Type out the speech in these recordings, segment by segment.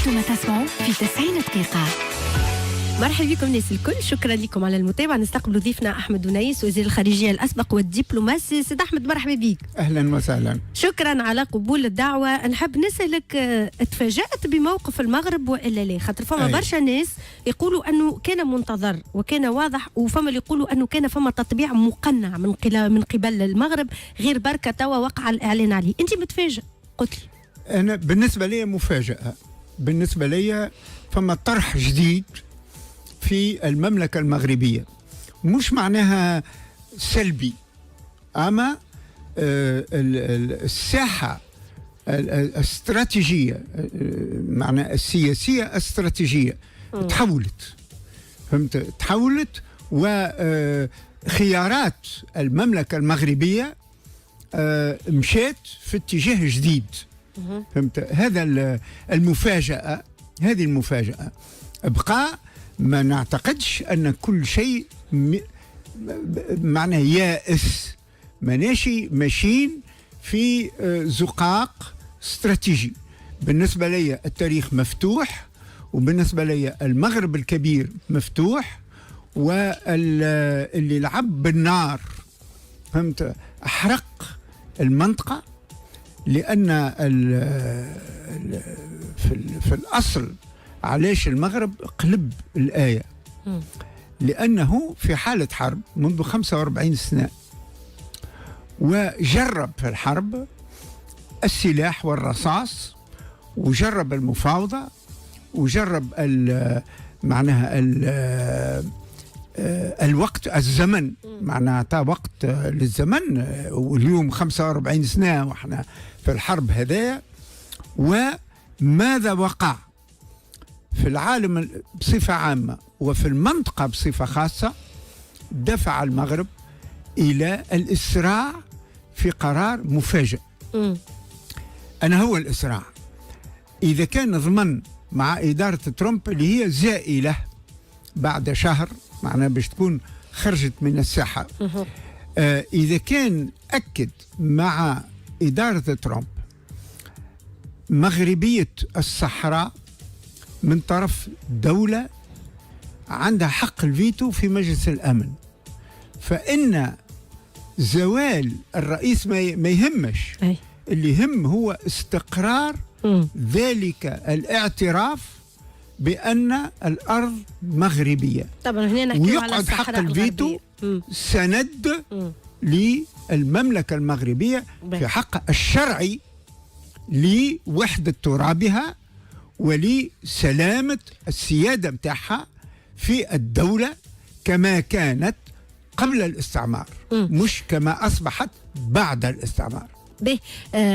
أنتم تسمعوا في 90 دقيقة. مرحبا بكم الناس الكل، شكرا لكم على المتابعة. نستقبل ضيفنا أحمد دنيس، وزير الخارجية الأسبق والدبلوماسي. سيد أحمد مرحبا بك. أهلا وسهلا. شكرا على قبول الدعوة. نحب نسألك، تفاجأت بموقف المغرب وإلا لا؟ خاطر فما برشا ناس يقولوا أنه كان منتظر وكان واضح، وفما اللي يقولوا أنه كان فما تطبيع مقنع من قبل المغرب، غير بركة توا وقع الإعلان عليه. أنت متفاجئ؟ قلت لي. أنا بالنسبة لي مفاجأة. بالنسبة لي فما طرح جديد في المملكة المغربية، مش معناها سلبي، أما الساحة الاستراتيجية، معنى السياسية الاستراتيجية تحولت، فهمت؟ تحولت، وخيارات المملكة المغربية مشات في اتجاه جديد، فهمت؟ هذا المفاجأة، هذه المفاجأة. بقى ما نعتقدش أن كل شيء معنى يائس، ماناشي ماشيين في زقاق استراتيجي. بالنسبة لي التاريخ مفتوح، وبالنسبة لي المغرب الكبير مفتوح، واللي لعب بالنار، فهمت، أحرق المنطقة. لأن في الأصل علاش المغرب قلب الآية؟ لأنه في حالة حرب منذ 45 سنة، وجرب في الحرب السلاح والرصاص، وجرب المفاوضة، وجرب معناها الوقت، الزمن، معناها أعطى وقت للزمن. واليوم 45 سنة وإحنا في الحرب هذايا. وماذا وقع في العالم بصفة عامة وفي المنطقة بصفة خاصة؟ دفع المغرب إلى الإسراع في قرار مفاجئ. أنا هو الإسراع. إذا كان ضمن مع إدارة ترامب اللي هي زائلة بعد شهر، معناها باش تكون خرجت من الساحة، إذا كان أكد مع إدارة ترامب مغربية الصحراء من طرف دولة عندها حق الفيتو في مجلس الأمن، فإن زوال الرئيس ما يهمش. اللي يهم هو استقرار ذلك الاعتراف بأن الأرض مغربية. طبعا هنا ويقعد حق الفيتو سند للمملكة المغربية في حق الشرعي لوحدة ترابها ولسلامة السيادة متاعها في الدولة كما كانت قبل الاستعمار، مش كما أصبحت بعد الاستعمار. به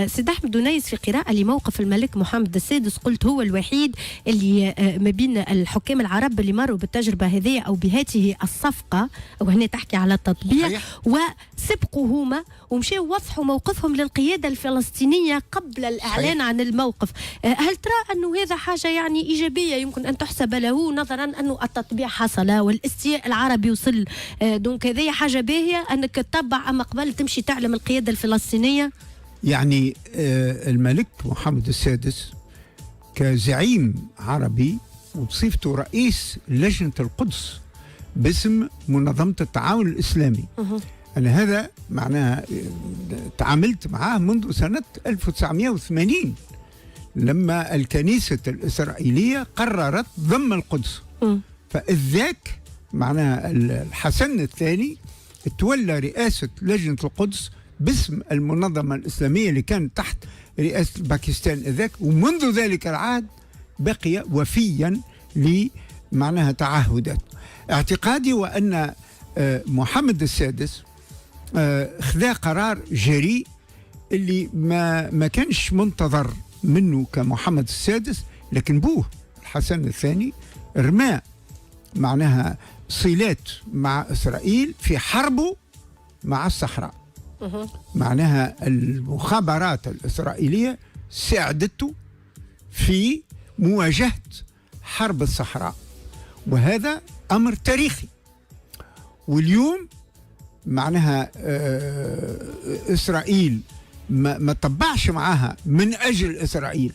سيد أحمد دنيس، في قراءة لموقف الملك محمد السادس قلت هو الوحيد اللي ما بين الحكام العرب اللي مروا بالتجربة هذه أو بهذه الصفقة، وهنا تحكي على التطبيع، وسبقوا هما ومشوا وضحوا موقفهم للقيادة الفلسطينية قبل الإعلان عن الموقف. هل ترى أنه هذا حاجة يعني إيجابية يمكن أن تحسب له، نظرا أنه التطبيع حصل والاستياء العربي وصل؟ دونك هذه حاجة باهية أنك تتبع، أما قبل تمشي تعلم القيادة الفلسطينية. يعني الملك محمد السادس كزعيم عربي وبصفته رئيس لجنة القدس باسم منظمة التعاون الإسلامي، أنا هذا معناها تعاملت معاه منذ سنة 1980 لما الكنيسة الإسرائيلية قررت ضم القدس. فإذ ذاك معناها الحسن الثاني تولى رئاسة لجنة القدس باسم المنظمة الإسلامية اللي كانت تحت رئاسة باكستان ذاك، ومنذ ذلك العهد بقي وفيا لمعناها تعهدات. اعتقادي وأن محمد السادس خذا قرار جريء اللي ما كانش منتظر منه كمحمد السادس، لكن بوه الحسن الثاني رمى معناها صلات مع إسرائيل في حربه مع الصحراء. معناها المخابرات الإسرائيلية ساعدته في مواجهة حرب الصحراء، وهذا أمر تاريخي. واليوم معناها إسرائيل ما طبعش معها من أجل إسرائيل،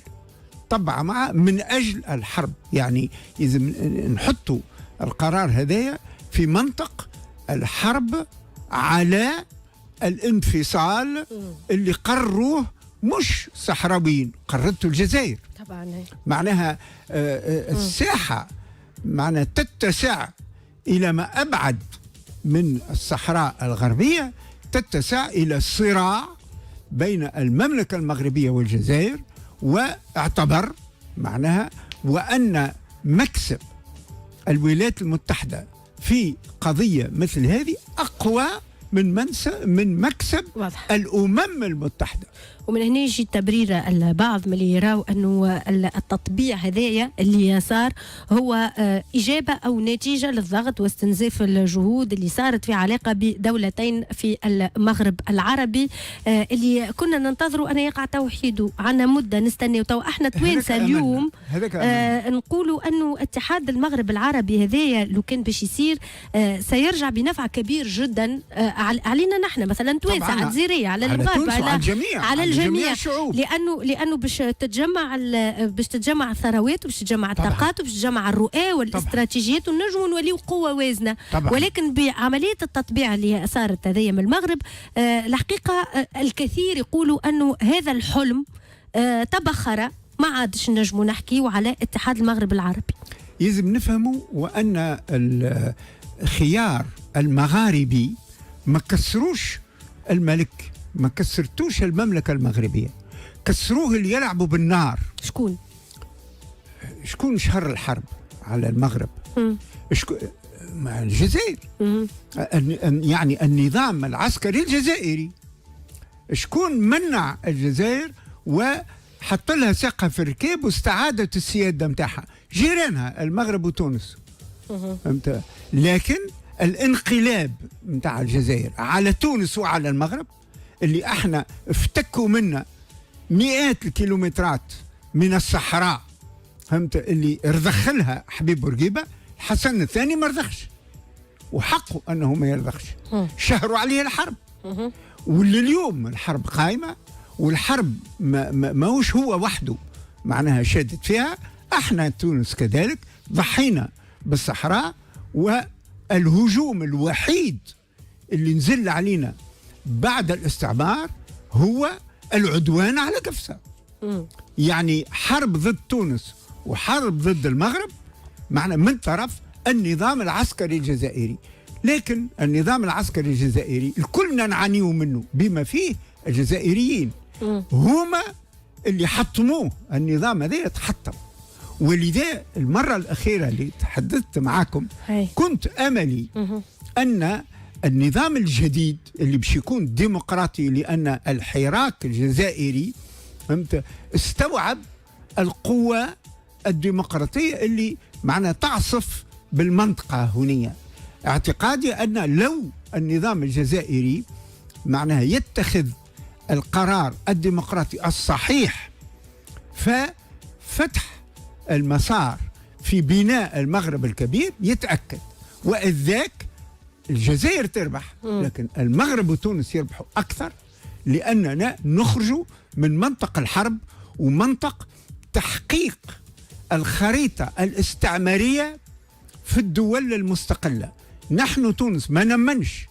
تطبع معه من أجل الحرب. يعني إذا نحطوا القرار هذايا في منطق الحرب على الانفصال اللي قرروه مش صحراويين، قررته الجزائر. طبعا معناها الساحة معناها تتسع إلى ما أبعد من الصحراء الغربية، تتسع إلى الصراع بين المملكة المغربية والجزائر. واعتبر معناها وأن مكسب الولايات المتحدة في قضية مثل هذه أقوى من مكسب واضح. الأمم المتحدة. ومن هنا يجي تبرير البعض من اللي يراو انه التطبيع هذايا اللي صار هو اجابه او نتيجه للضغط واستنزاف الجهود اللي صارت في علاقه بدولتين في المغرب العربي اللي كنا ننتظروا ان يقع توحيده. عنا مده نستناو تو احنا توانسه اليوم نقولوا انه اتحاد المغرب العربي هذايا لو كان باش يصير سيرجع بنفع كبير جدا علينا نحن مثلا توانسه، على الجزائريه، على المغاربه، على الجميع. لانه باش تتجمع الثروات وباش تتجمع الطاقات وباش تتجمع الرؤى والاستراتيجيات ونجموا نوليو قوه وازنه. ولكن بعمليه التطبيع اللي صارت هذيا من المغرب الحقيقه الكثير يقولوا انه هذا الحلم تبخر، ما عادش نجموا نحكيوا على اتحاد المغرب العربي. يجب نفهموا وان الخيار المغاربي ما كسروش الملك، ما كسرتوش المملكة المغربية، كسروه اللي يلعبوا بالنار. شكون شهر الحرب على المغرب؟ الجزائر. يعني النظام العسكري الجزائري. شكون منع الجزائر وحط لها ساقها في الركاب واستعادت السيادة متاعها؟ جيرانها المغرب وتونس. فهمت؟ لكن الانقلاب متاع الجزائر على تونس وعلى المغرب اللي احنا افتكوا منا مئات الكيلومترات من الصحراء، فهمت، اللي رضخلها حبيب بورقيبه، الحسن الثاني ما رضخش وحقه انه ما يرضخش، شهروا عليه الحرب. واللي اليوم الحرب قائمه، والحرب ماهوش هو وحده معناها شادت فيها، احنا تونس كذلك ضحينا بالصحراء. والهجوم الوحيد اللي نزل علينا بعد الاستعمار هو العدوان على قفصة. يعني حرب ضد تونس وحرب ضد المغرب معنا من طرف النظام العسكري الجزائري. لكن النظام العسكري الجزائري الكلنا نعانيه منه بما فيه الجزائريين، هما اللي حطموه. النظام هذا يتحطم. ولذا المرة الأخيرة اللي تحدثت معكم كنت أملي أن النظام الجديد اللي باش يكون ديمقراطي، لأن الحراك الجزائري فهمت استوعب القوة الديمقراطية اللي معنا تعصف بالمنطقة هنا. اعتقادي أن لو النظام الجزائري معناها يتخذ القرار الديمقراطي الصحيح ففتح المسار في بناء المغرب الكبير يتأكد، وإذ ذاك الجزائر تربح، لكن المغرب وتونس يربحوا أكثر، لأننا نخرج من منطق الحرب ومنطق تحقيق الخريطة الاستعمارية في الدول المستقلة. نحن تونس ما نمنش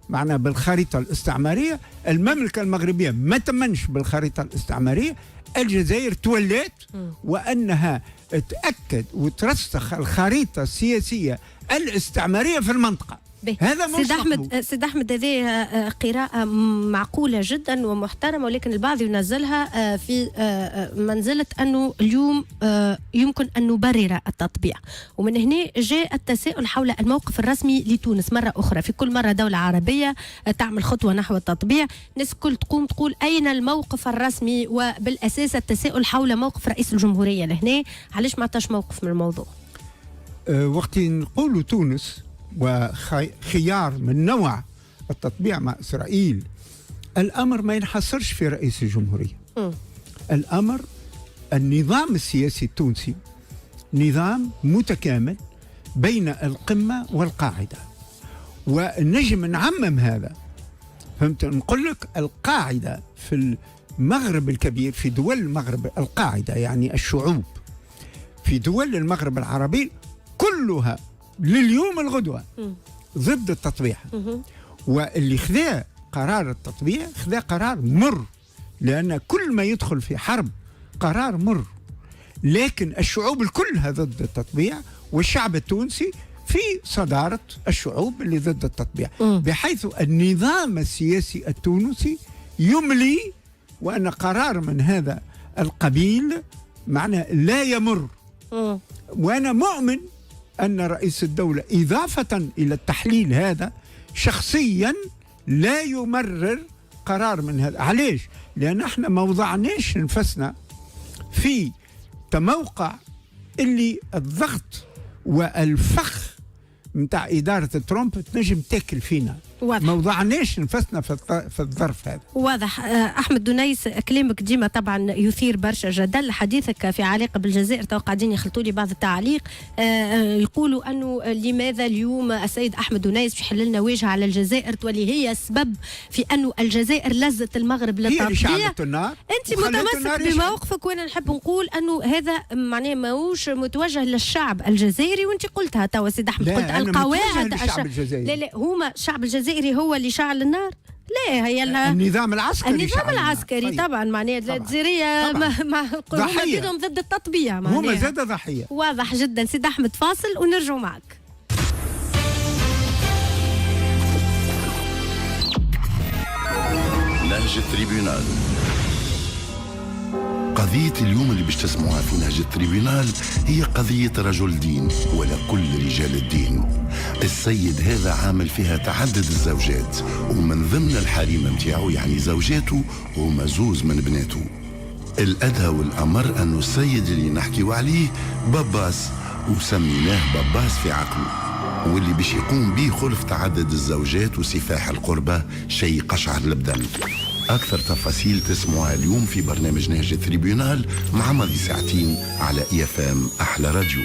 معنا بالخريطة الاستعمارية، المملكة المغربية ما تمنش بالخريطة الاستعمارية، الجزائر تولات وأنها تأكد وترسخ الخريطة السياسية الاستعمارية في المنطقة. هذا سيد أحمد هذه قراءة معقولة جدا ومحترمة، ولكن البعض ينزلها في منزلة أنه اليوم يمكن أن نبرر التطبيع. ومن هنا جاء التساؤل حول الموقف الرسمي لتونس مرة أخرى. في كل مرة دولة عربية تعمل خطوة نحو التطبيع الناس كل تقول أين الموقف الرسمي، وبالأساس التساؤل حول موقف رئيس الجمهورية لهنا. علاش ما عطاش موقف من الموضوع؟ وقت نقول تونس وخيار من نوع التطبيع مع إسرائيل، الأمر ما ينحصرش في رئيس الجمهورية. الأمر النظام السياسي التونسي نظام متكامل بين القمة والقاعدة، ونجم نعمم هذا. فهمت؟ نقول لك القاعدة في المغرب الكبير، في دول المغرب القاعدة يعني الشعوب في دول المغرب العربي كلها لليوم الغدوة ضد التطبيع. واللي خذا قرار التطبيع خذا قرار مر، لأن كل ما يدخل في حرب قرار مر. لكن الشعوب كلها ضد التطبيع، والشعب التونسي في صدارة الشعوب اللي ضد التطبيع، بحيث النظام السياسي التونسي يملي وأن قرار من هذا القبيل معنى لا يمر. وأنا مؤمن أن رئيس الدولة إضافة إلى التحليل هذا شخصيا لا يمرر قرار من هذا. علاش؟ لأن احنا ما وضعناش نفسنا في تموقع اللي الضغط والفخ متاع إدارة ترامب تنجم تاكل فينا. واضح. ما وضعناش نفسنا في الظرف هذا. واضح. أحمد دنيس، كلامك ديما طبعا يثير برشا جدل. حديثك في علاقة بالجزائر تو قاعدين يخلطوا لي بعض التعليق، يقولوا أنه لماذا اليوم السيد أحمد دنيس باش يحل لنا واجهة على الجزائر تولي هي السبب في أنه الجزائر لزت المغرب للتطبيع. أنت متمسك بموقفك، وأنا نحب نقول أنه هذا معناه ماهوش متوجه للشعب الجزائري، وأنت قلتها توا سيد أحمد، قلت القواعد لا هما الشعب الجزائري هو اللي شعل النار. لا هي النظام العسكري. النظام العسكري طبعا معناها الجزائرية هم ضد التطبيع، هم زاد ضحية. واضح جدا. سيد أحمد فاصل ونرجع معك. نهج التريبيونال. قضية اليوم اللي باش تسمعوها في نهج التريبيونال هي قضية رجل دين، ولا كل رجال الدين. السيد هذا عامل فيها تعدد الزوجات، ومن ضمن الحريم متاعو يعني زوجاته هما زوز من بناته. الأدهى والأمر أنه السيد اللي نحكيو عليه باباس، وسميناه باباس في عقله، واللي باش يقوم به خلف تعدد الزوجات وسفاح القربة، شيء قشعر البدن. أكثر تفاصيل تسمعها اليوم في برنامج نهج التريبيونال مع ماضي ساعتين على EFM أحلى راديو.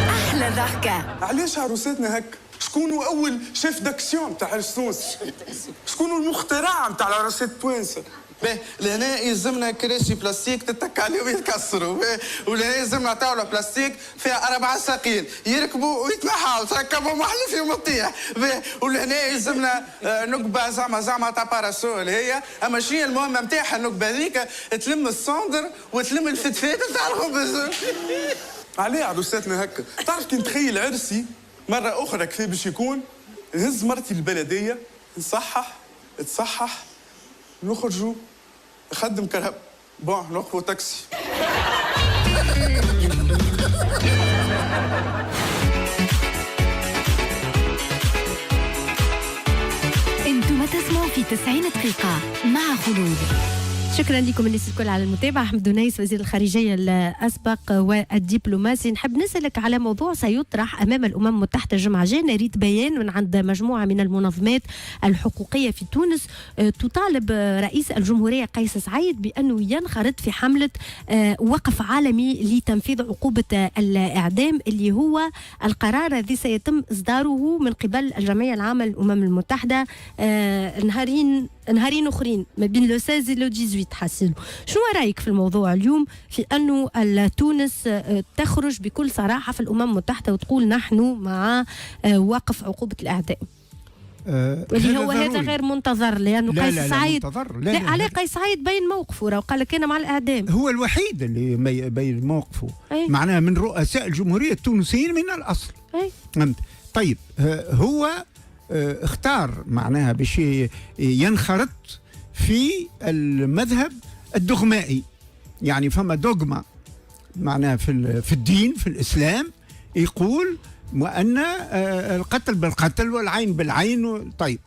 أحلى ضحكة. علاش عروساتنا هك؟ شكونوا أول شيف داكسيون تاع عرس تونس؟ شكونوا المخترع نتاع العراسات التوانسة؟ لهنا يلزمنا كراسي بلاستيك تتك عليهم يتكسروا، ولهنا يلزمنا طاولة بلاستيك فيها 4 ساقين يركبوا ويتمحاو تركبوا محلف يوم الطيح، ولهنا يلزمنا نقبة زعما تاع باراسول هي، أما شنو المهمة نتاعها النقبة هذيك؟ تلم الصندر وتلم الفتفات تاع الخبز. عليه عروساتنا هكا؟ تعرف كي نتخيل عرسي مرة أخرى كيف باش يكون؟ نهز مرتي البلدية تصحح نخرجوا نخدم كرهب بون نوقفوا تاكسي. انتم تسمعوا في 90 دقيقة مع خلود. شكرا لكم الناس الكل على المتابعة. أحمد دنيس وزير الخارجية الأسبق والدبلوماسي، نحب نسألك على موضوع سيطرح أمام الأمم المتحدة الجمعة الجاية. نريد بيان من عند مجموعة من المنظمات الحقوقية في تونس تطالب رئيس الجمهورية قيس سعيد بأنه ينخرط في حملة وقف عالمي لتنفيذ عقوبة الإعدام، اللي هو القرار الذي سيتم إصداره من قبل الجمعية العامة للأمم المتحدة نهارين أخرين ما بين لو 16 و لو 18 حاسيلو. شنو رأيك في الموضوع اليوم في أنه تونس تخرج بكل صراحة في الأمم المتحدة وتقول نحن مع وقف عقوبة الإعدام؟ واللي هو هذا غير منتظر، لأنه قيس سعيد لا عليه قيس سعيد بين موقفه وقال لك أنا مع الإعدام. هو الوحيد اللي بين موقفه، معناها من رؤساء الجمهورية التونسيين من الأصل. طيب هو اختار معناها باش ينخرط في المذهب الدغمائي، يعني فما دوغما معناها في الدين في الإسلام يقول وأن القتل بالقتل والعين بالعين. طيب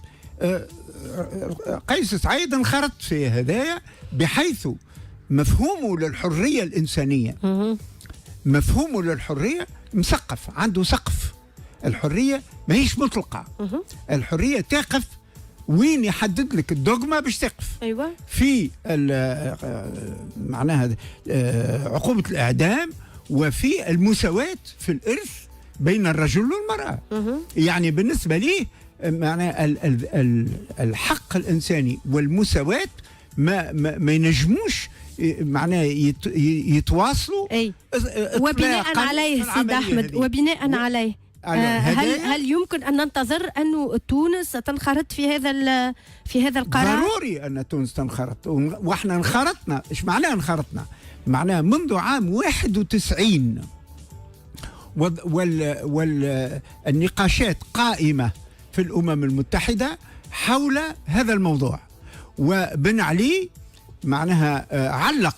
قيس سعيد انخرط في هدايا بحيث مفهومه للحرية الإنسانية، مفهومه للحرية مسقف، عنده سقف. الحرية ما هيش مطلقة، الحرية تقف وين يحدد لك الدوغما باش تقف. أيوة. في معناها عقوبة الإعدام، وفي المساواة في الإرث بين الرجل والمرأة. يعني بالنسبة ليه معناها الحق الإنساني والمساواة ما ينجموش معناها يتواصلوا. أي. وبناء عليه سيد أحمد، وبناء عليه هل يمكن أن ننتظر أن تونس تنخرط في هذا القرار؟ ضروري أن تونس تنخرط، وإحنا انخرطنا. إيش معناها انخرطنا؟ معناها منذ عام 91 والنقاشات قائمة في الأمم المتحدة حول هذا الموضوع، وبن علي معناها علق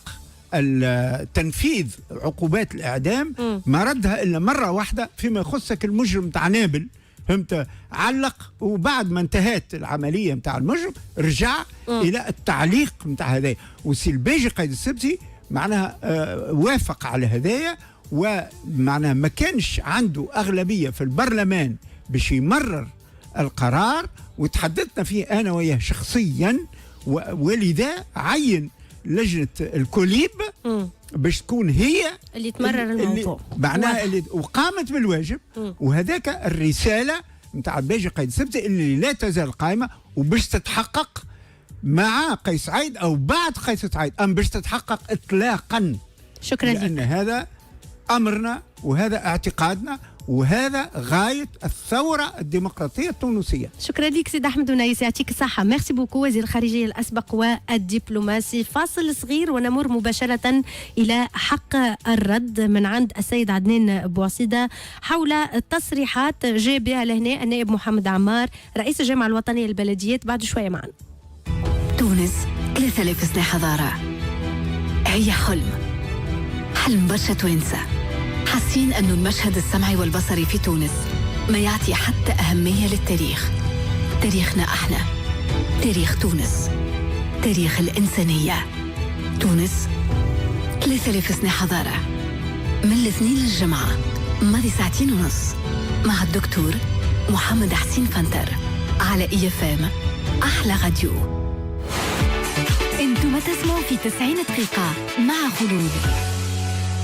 تنفيذ عقوبات الإعدام ما ردها إلا مرة واحدة فيما يخصك المجرم تاع نابل، فهمت؟ علق، وبعد ما انتهت العملية متاع المجرم رجع إلى التعليق متاع هذايا. وسي الباجي قايد السبتي معناها وافق على هذايا، ومعناها ما كانش عنده أغلبية في البرلمان باش يمرر القرار، وتحدثنا فيه أنا وياه شخصيا، ولذا عين لجنة الكوليب باش تكون هي اللي تمرر الموضوع، معناها اللي وقامت بالواجب. وهذاك الرسالة متاع الباجي قايد السبتي اللي لا تزال قائمة، وباش تتحقق مع قيس سعيد أو بعد قيس سعيد، أم باش تتحقق إطلاقا. شكرا لك. لأن هذا أمرنا وهذا اعتقادنا وهذا غاية الثورة الديمقراطية التونسية. شكرا لك سيد أحمد دونيس، يعطيك الصحة. ميرسي بوكو وزير الخارجية الأسبق والدبلوماسي. فاصل صغير ونمر مباشرة إلى حق الرد من عند السيد عدنان بوعصيدة حول تصريحات جاء بها لهنا النائب محمد عمار رئيس الجامعة الوطنية للبلديات. بعد شوية معنا. تونس 3000 سنة حضارة، هي حلم برشا توانسة، حاسين أنه المشهد السمعي والبصري في تونس ما يعطي حتى أهمية للتاريخ. تاريخنا احنا، تاريخ تونس، تاريخ الإنسانية. تونس 3000 سنة حضارة، من الاثنين للجمعة ماضي 2 ساعات ونص مع الدكتور محمد حسين فنتر على EFM أحلى راديو. انتم تسمعوا في 90 دقيقة مع خلود.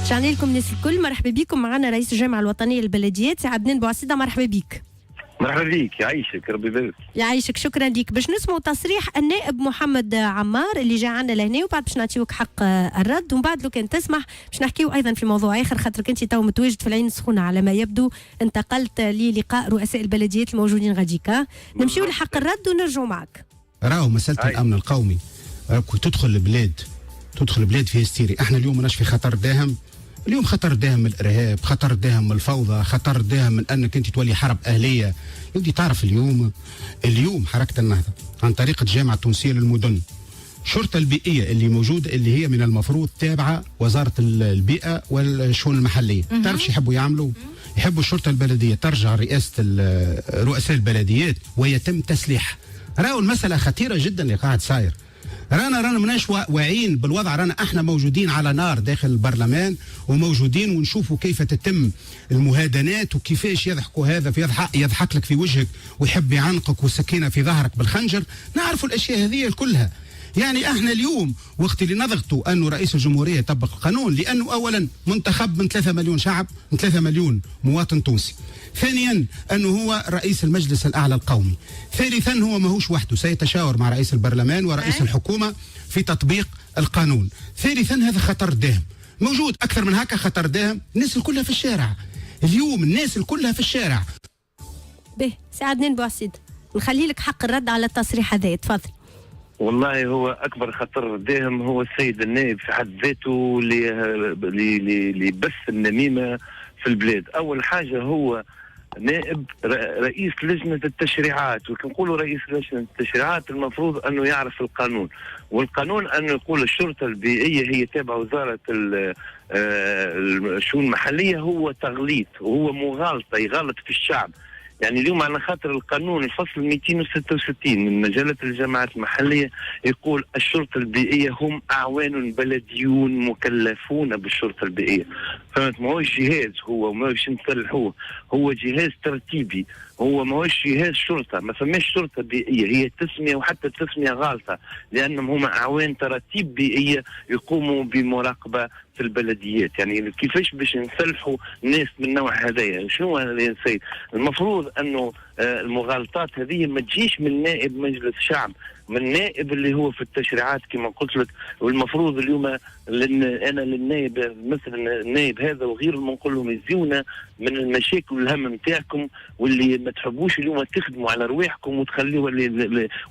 شعني لكم الناس الكل، مرحبا بكم. معنا رئيس الجامعة الوطنية للبلديات سي عدنان بوعصيدة. مرحبا بك. مرحبا بك، يعيشك ربي يبارك. يعيشك، شكرا لك. باش نسمعوا تصريح النائب محمد عمار اللي جاء عنا لهنا، وبعد باش نعطيوك حق الرد، ومن بعد لو كان تسمح باش نحكيو ايضا في موضوع اخر، خاطرك انت تو متواجد في العين السخونة على ما يبدو، انتقلت للقاء رؤساء البلديات الموجودين غاديكا. نمشيو لحق الرد ونرجعوا معك. راهو مسألة الأمن القومي، تدخل البلاد في هستيري. احنا اليوم ماناش في خطر داهم، اليوم خطر داهم من الارهاب، خطر داهم من الفوضى، خطر داهم من انك انت تولي حرب اهليه. يودي تعرف اليوم حركه النهضه عن طريق الجامعه التونسيه للمدن، الشرطه البيئيه اللي موجوده اللي هي من المفروض تابعه وزاره البيئه والشؤون المحليه. تعرف شو يحبوا يعملوا؟ يحبوا الشرطه البلديه ترجع رئاسه رؤساء البلديات ويتم تسليح. راهو المساله خطيره جدا اللي قاعد صاير. رانا مناش واعيين بالوضع. رانا احنا موجودين على نار داخل البرلمان، وموجودين ونشوفوا كيف تتم المهادنات، وكيفاش يضحكوا هذا يضحك لك في وجهك ويحب يعنقك والسكينه في ظهرك بالخنجر. نعرفوا الاشياء هذه كلها. يعني احنا اليوم وقت اللي نضغطوا انه رئيس الجمهوريه يطبق القانون، لانه اولا منتخب من 3 مليون شعب، من 3 مليون مواطن تونسي. ثانيا انه هو رئيس المجلس الاعلى القومي. ثالثا هو ماهوش وحده، سيتشاور مع رئيس البرلمان ورئيس الحكومه في تطبيق القانون. ثالثا هذا خطر داهم موجود. اكثر من هكا خطر داهم، الناس الكلها في الشارع اليوم، الناس الكلها في الشارع. به سي عدنان بوعصيدة، نخلي لك حق الرد على التصريح هذا، تفضل. والله هو اكبر خطر داهم هو السيد النائب في حد ذاته اللي بث النميمه في البلاد. اول حاجه هو نائب رئيس لجنه التشريعات، وكنقولوا رئيس لجنه التشريعات المفروض انه يعرف القانون، والقانون انه يقول الشرطه البيئيه هي تابعه وزاره الشؤون المحليه. هو تغليط وهو مغالطه، يغلط في الشعب. يعني اليوم على خاطر القانون الفصل 266 من مجلة الجامعات المحلية يقول الشرطة البيئية هم أعوان بلديون مكلفون بالشرطة البيئية. فهمت؟ ما هوش جهاز، هو ما هوش نصلحوه، هو جهاز ترتيبي، هو ما هوش جهاز شرطة. ما فماش شرطة بيئية، هي تسمية وحتى التسمية غالطة، لأنهم هم أعوان تراتيب بيئية يقوموا بمراقبة في البلديات. يعني كيفاش باش نسلحوا ناس من نوع هذايا؟ شنو يا سيد؟ المفروض انه المغالطات هذه ما تجيش من نائب مجلس شعب، من نائب اللي هو في التشريعات كما قلت لك. والمفروض اليوم انا للنائب مثلا النائب هذا وغيره نقول لهم يزيونا من المشاكل والهم نتاعكم، واللي ما تحبوش اليوم تخدموا على رواحكم وتخليوا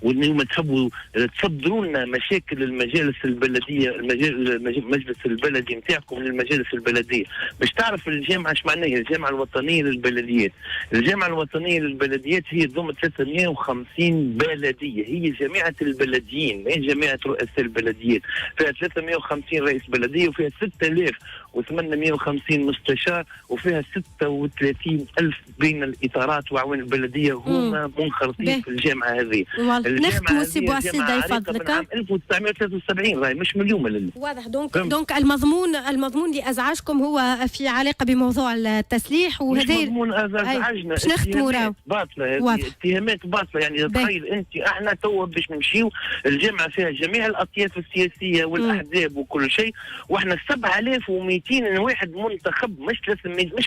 واليوم تحبوا تصدروا لنا مشاكل المجالس البلديه، المجلس البلدي نتاعكم للمجالس البلديه. باش تعرف الجامعه ايش معناها الجامعه الوطنيه للبلديات. الجامعه الوطنيه للبلديات هي تضم 350 بلديه، هي جامعه البلديين، ما هي جامعه رؤساء البلديات. فيها 350 رئيس بلديه وفيها 6850 مستشار وفيها 36,000 بين الاطارات واعوان البلديه هم منخرطين في الجامعه هذه. نختموا سي بوعسيده يفضلك. عام 1973 راهي مش من اليوم لله. واضح. دونك المضمون اللي ازعجكم هو في علاقه بموضوع التسليح، وهذا مش مضمون ازعجنا، باش نختموا راهو باطله، اتهامات باطله. يعني تخيل انت احنا تو باش نمشيو الجامعه فيها جميع الاطياف السياسيه والاحزاب وكل شيء، واحنا 7200 واحد منتخب، مش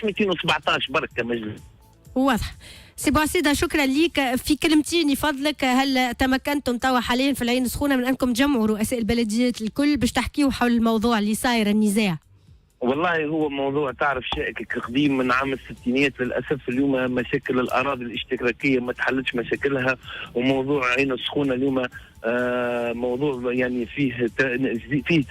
217 بركه مجلس. واضح. سي بوعسيده شكرا ليك. في كلمتين يفضلك، هل تمكنتم توا حاليا في العين السخونه من انكم تجمعوا رؤساء البلديات الكل باش تحكيوا حول الموضوع اللي صاير النزاع؟ والله هو موضوع تعرف شائك قديم من عام الستينيات. للاسف اليوم مشاكل الاراضي الاشتراكيه ما تحلتش مشاكلها، وموضوع عين السخونه اليوم موضوع يعني فيه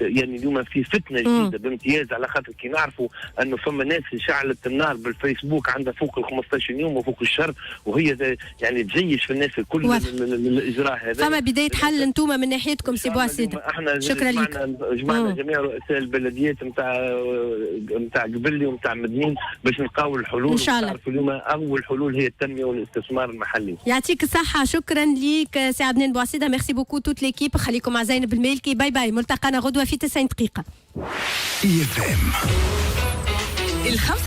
يعني اليوم فيه فتنه جديده بامتياز، على خاطر كي نعرفوا انه فما ناس شعلت النار بالفيسبوك عندها فوق ال 15 يوم وفوق الشهر، وهي يعني تجيش في الناس الكل الاجراء هذا. فما بدايه حل انتم من ناحيتكم سي بوعسيده؟ احنا شكرا لك. جمعنا جميع رؤساء البلديات نتاع قبلي ونتاع مدنين باش نلقاو الحلول ان شاء الله. اليوم اول حلول هي التنميه والاستثمار المحلي. يعطيك الصحه. شكرا ليك سي عدنان بوعسيده. ميرسي بوكو توت ليكيب. خليكم مع زينب المالكي. باي باي. ملتقانا غدوه في 90 دقيقه.